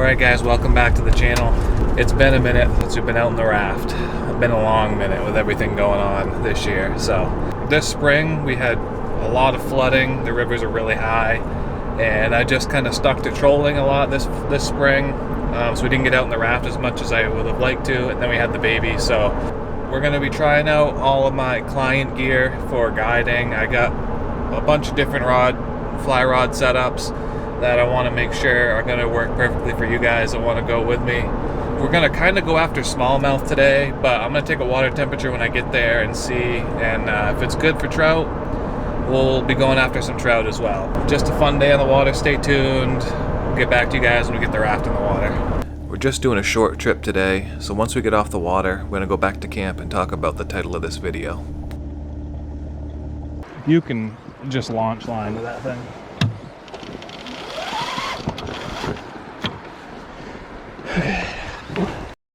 Alright guys, welcome back to the channel. It's been a minute since we've been out in the raft. It's been a long minute with everything going on this year. So this spring we had a lot of flooding. The rivers are really high, and I just kind of stuck to trolling a lot this spring. So we didn't get out in the raft as much as I would have liked to, and then we had the baby. So we're going to be trying out all of my client gear for guiding. I got a bunch of different fly rod setups that I want to make sure are going to work perfectly for you guys that want to go with me. We're going to kind of go after smallmouth today, but I'm going to take a water temperature when I get there and see, and if it's good for trout, we'll be going after some trout as well. Just a fun day on the water. Stay tuned. We'll get back to you guys when we get the raft in the water. We're just doing a short trip today, so once we get off the water, we're going to go back to camp and talk about the title of this video. You can just launch line to that thing.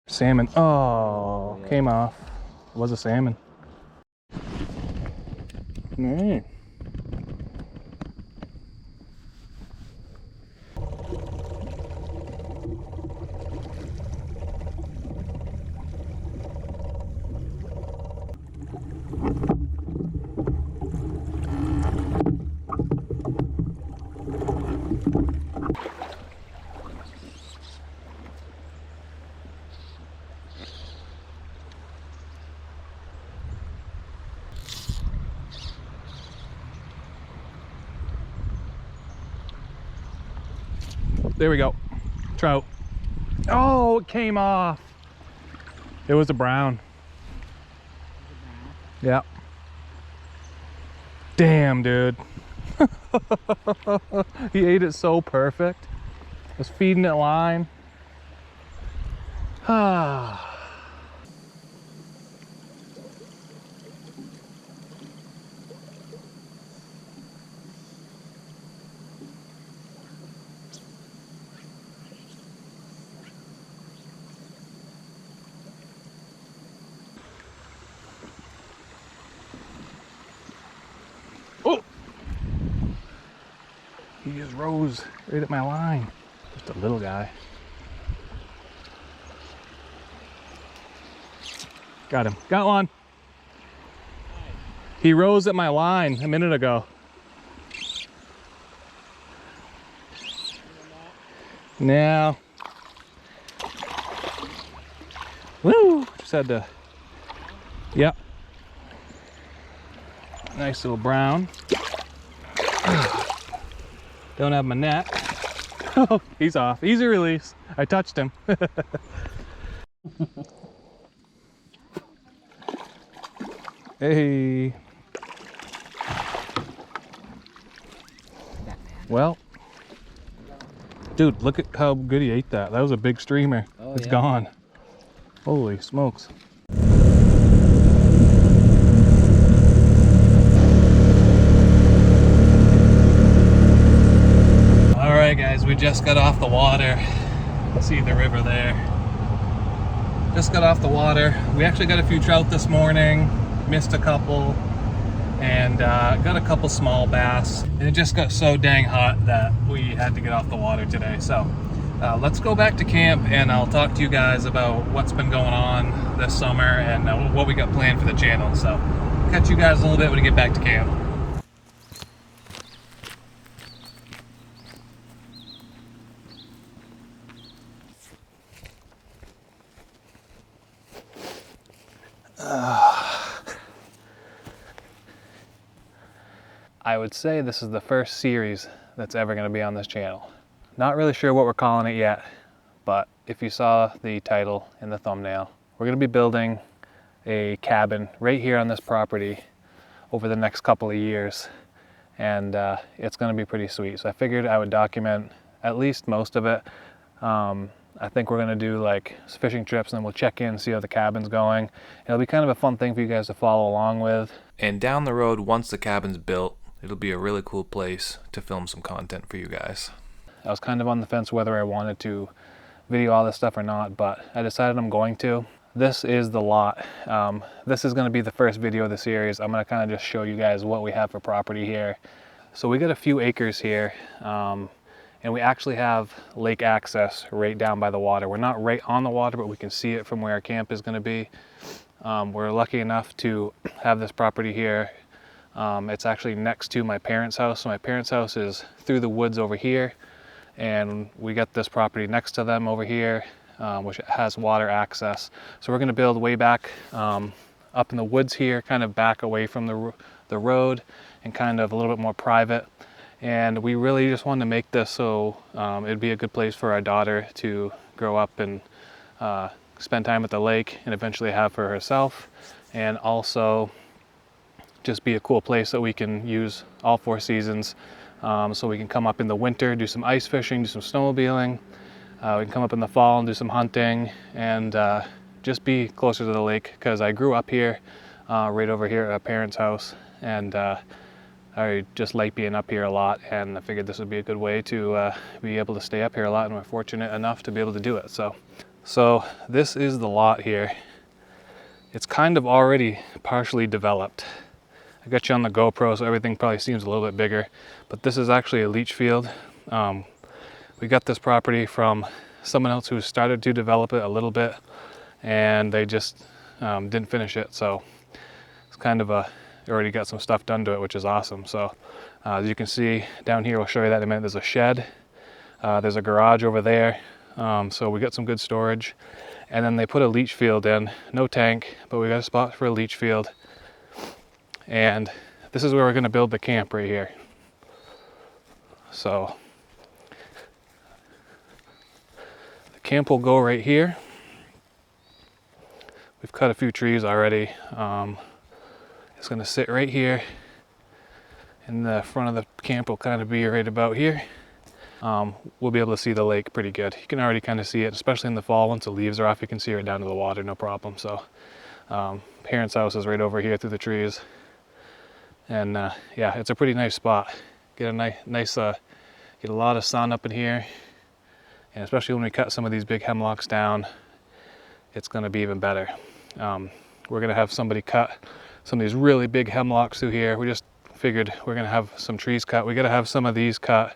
Salmon. Oh, came off. It was a salmon. Hey. There we go. Trout. Oh, it came off. It was a brown. Yeah. Damn, dude. He ate it so perfect. Was feeding it line. Ah. Oh! He just rose right at my line. Just a little guy. Got him. Got one. He rose at my line a minute ago. Now. Woo! Just had to. Yep. Nice little brown. Don't have my net. Oh, he's off. Easy release. I touched him. Hey. Well, dude, look at how good he ate that. That was a big streamer. Oh, it's gone. Holy smokes. Alright guys, we just got off the water. See the river there. Just got off the water. We actually got a few trout this morning. Missed a couple. And got a couple small bass. And it just got so dang hot that we had to get off the water today. So let's go back to camp and I'll talk to you guys about what's been going on this summer and what we got planned for the channel. So catch you guys a little bit when we get back to camp. I would say this is the first series that's ever going to be on this channel. Not really sure what we're calling it yet, but if you saw the title in the thumbnail, we're going to be building a cabin right here on this property over the next couple of years, and it's going to be pretty sweet. So I figured I would document at least most of it. I think we're going to do like fishing trips, and then we'll check in, see how the cabin's going. It'll be kind of a fun thing for you guys to follow along with. And down the road, once the cabin's built, it'll be a really cool place to film some content for you guys. I was kind of on the fence whether I wanted to video all this stuff or not, but I decided I'm going to. This is the lot. This is going to be the first video of the series. I'm going to kind of just show you guys what we have for property here. So we got a few acres here, And we actually have lake access right down by the water. We're not right on the water, but we can see it from where our camp is going to be. We're lucky enough to have this property here. It's actually next to my parents' house. So my parents' house is through the woods over here, and we got this property next to them over here, which has water access. So we're going to build way back up in the woods here, kind of back away from the road and kind of a little bit more private. And we really just wanted to make this so it'd be a good place for our daughter to grow up and spend time at the lake and eventually have for herself, and also just be a cool place that we can use all 4 seasons. So we can come up in the winter, do some ice fishing, do some snowmobiling. We can come up in the fall and do some hunting, and just be closer to the lake, because I grew up here, right over here at our parents' house, and I just like being up here a lot, and I figured this would be a good way to be able to stay up here a lot, and we're fortunate enough to be able to do it. So this is the lot here. It's kind of already partially developed. I got you on the GoPro, so everything probably seems a little bit bigger, but this is actually a leach field. We got this property from someone else who started to develop it a little bit, and they just didn't finish it. So it's kind of already got some stuff done to it, which is awesome. So as you can see down here, I'll show you that in a minute. There's a shed, there's a garage over there. So we got some good storage, and then they put a leach field in, no tank, but we got a spot for a leach field. And this is where we're going to build the camp right here. So the camp will go right here. We've cut a few trees already. It's going to sit right here, and the front of the camp will kind of be right about here. We'll be able to see the lake pretty good. You can already kind of see it, especially in the fall. Once the leaves are off, you can see right down to the water, no problem. So parents' house is right over here through the trees. And yeah, it's a pretty nice spot. Get a nice get a lot of sun up in here, and especially when we cut some of these big hemlocks down, it's going to be even better. We're going to have somebody cut some of these really big hemlocks through here. We just figured we're going to have some trees cut. We got to have some of these cut.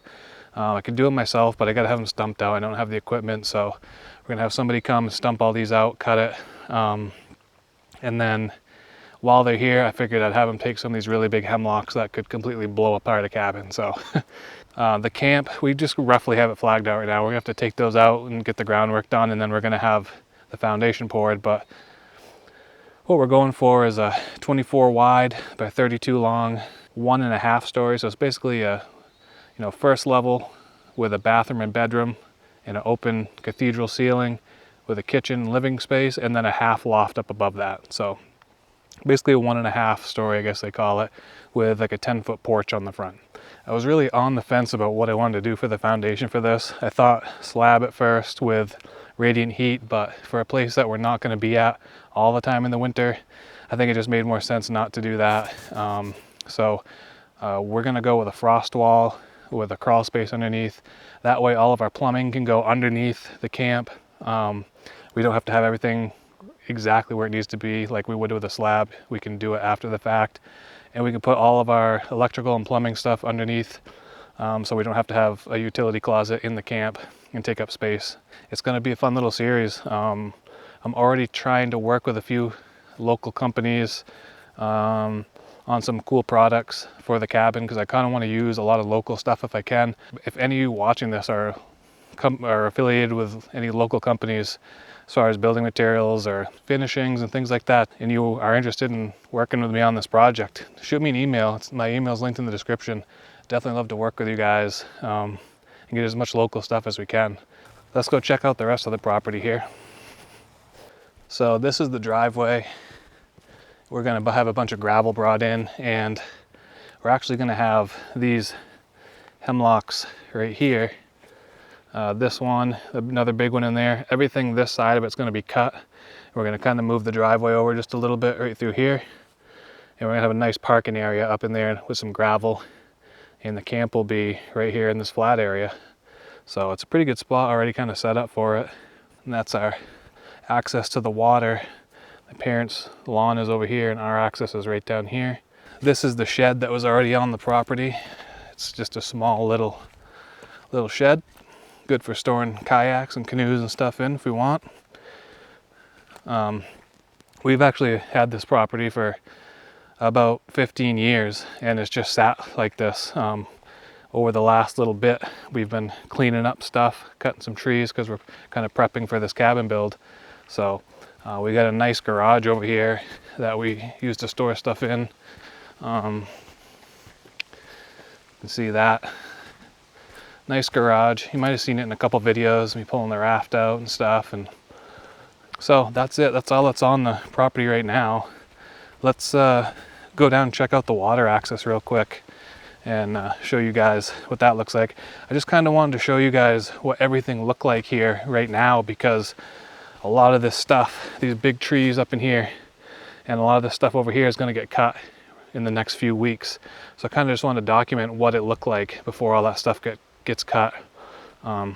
I can do it myself, but I got to have them stumped out. I don't have the equipment, so we're going to have somebody come stump all these out, cut it, and then while they're here, I figured I'd have them take some of these really big hemlocks that could completely blow apart a cabin. So the camp, we just roughly have it flagged out right now. We're gonna have to take those out and get the groundwork done, and then we're gonna have the foundation poured. But what we're going for is a 24 wide by 32 long, 1.5 story. So it's basically a first level with a bathroom and bedroom and an open cathedral ceiling with a kitchen, living space, and then a half loft up above that. So basically a 1.5 story, I guess they call it, with like a 10-foot porch on the front. I was really on the fence about what I wanted to do for the foundation for this. I thought slab at first with radiant heat, but for a place that we're not going to be at all the time in the winter, I think it just made more sense not to do that. So we're going to go with a frost wall with a crawl space underneath. That way all of our plumbing can go underneath the camp. We don't have to have everything exactly where it needs to be like we would with a slab. We can do it after the fact, and we can put all of our electrical and plumbing stuff underneath, so we don't have to have a utility closet in the camp and take up space. It's going to be a fun little series. I'm already trying to work with a few local companies on some cool products for the cabin, because I kind of want to use a lot of local stuff if I can. If any of you watching this are affiliated with any local companies as far as building materials or finishings and things like that, and you are interested in working with me on this project, shoot me an email. My email is linked in the description. Definitely love to work with you guys and get as much local stuff as we can. Let's go check out the rest of the property here. So this is the driveway. We're going to have a bunch of gravel brought in, and we're actually going to have these hemlocks right here. This one, another big one in there. Everything this side of it's going to be cut. We're going to kind of move the driveway over just a little bit right through here, and we're going to have a nice parking area up in there with some gravel, and the camp will be right here in this flat area. So it's a pretty good spot already kind of set up for it, and that's our access to the water. My parents' lawn is over here, and our access is right down here. This is the shed that was already on the property. It's just a small little Little shed, good for storing kayaks and canoes and stuff in if we want. We've actually had this property for about 15 years and it's just sat like this. Over the last little bit, we've been cleaning up stuff, cutting some trees because we're kind of prepping for this cabin build. So we got a nice garage over here that we use to store stuff in. You can see that. Nice garage. You might have seen it in a couple videos, me pulling the raft out and stuff. And so that's it. That's all that's on the property right now. Let's go down and check out the water access real quick and show you guys what that looks like. I just kind of wanted to show you guys what everything looked like here right now, because a lot of this stuff, these big trees up in here, and a lot of this stuff over here is going to get cut in the next few weeks. So I kind of just wanted to document what it looked like before all that stuff gets cut. So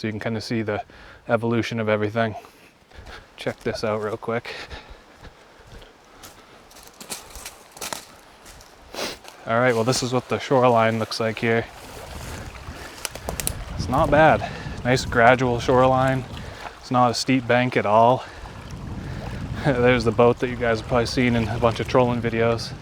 you can kind of see the evolution of everything. Check this out real quick. All right, well, this is what the shoreline looks like here. It's not bad. Nice gradual shoreline. It's not a steep bank at all. There's the boat that you guys have probably seen in a bunch of trolling videos.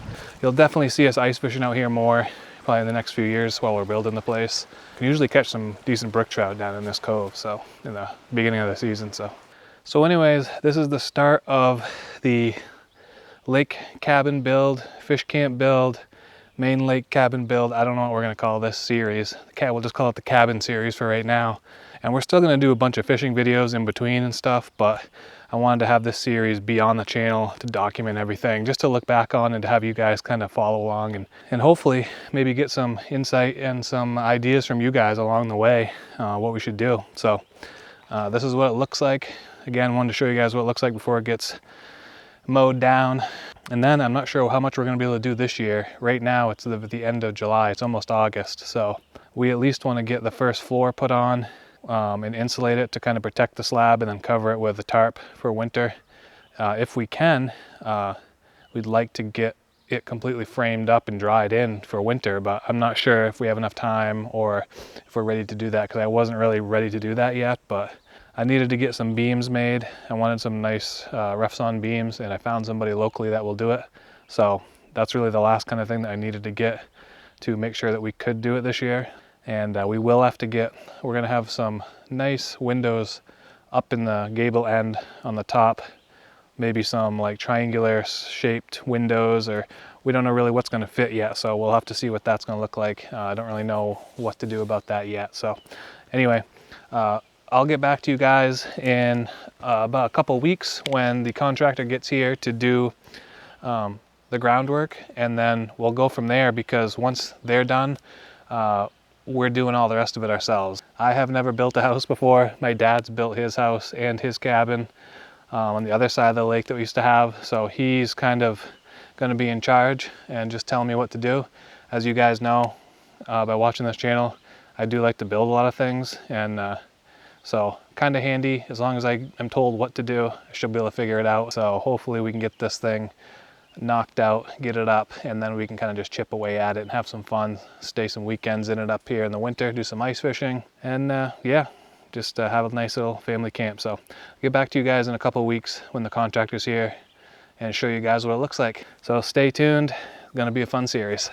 You'll definitely see us ice fishing out here more, probably in the next few years while we're building the place. You can usually catch some decent brook trout down in this cove, so in the beginning of the season. So anyways, this is the start of the lake cabin build, fish camp build, Maine lake cabin build. I don't know what we're going to call this series. We'll just call it the cabin series for right now. And we're still going to do a bunch of fishing videos in between and stuff, but I wanted to have this series be on the channel to document everything, just to look back on and to have you guys kind of follow along and hopefully maybe get some insight and some ideas from you guys along the way, what we should do. So this is what it looks like. Again, wanted to show you guys what it looks like before it gets mowed down. And then I'm not sure how much we're going to be able to do this year. Right now it's the end of July, it's almost August, so we at least want to get the first floor put on and insulate it to kind of protect the slab, and then cover it with a tarp for winter. If we can, we'd like to get it completely framed up and dried in for winter, but I'm not sure if we have enough time or if we're ready to do that, because I wasn't really ready to do that yet. But I needed to get some beams made. I wanted some nice rough-sawn beams, and I found somebody locally that will do it. So that's really the last kind of thing that I needed to get to make sure that we could do it this year. And we will have to we're gonna have some nice windows up in the gable end on the top, maybe some like triangular shaped windows, or we don't know really what's gonna fit yet. So we'll have to see what that's gonna look like. I don't really know what to do about that yet. So anyway, I'll get back to you guys in about a couple weeks when the contractor gets here to do the groundwork, and then we'll go from there, because once they're done, we're doing all the rest of it ourselves. I have never built a house before. My dad's built his house and his cabin on the other side of the lake that we used to have, so he's kind of going to be in charge and just telling me what to do. As you guys know by watching this channel, I do like to build a lot of things, and so kind of handy. As long as I am told what to do, I should be able to figure it out. So hopefully we can get this thing knocked out, get it up, and then we can kind of just chip away at it and have some fun, stay some weekends in it up here in the winter, do some ice fishing, and yeah, just have a nice little family camp. So I'll get back to you guys in a couple of weeks when the contractor's here and show you guys what it looks like. So stay tuned, it's gonna be a fun series.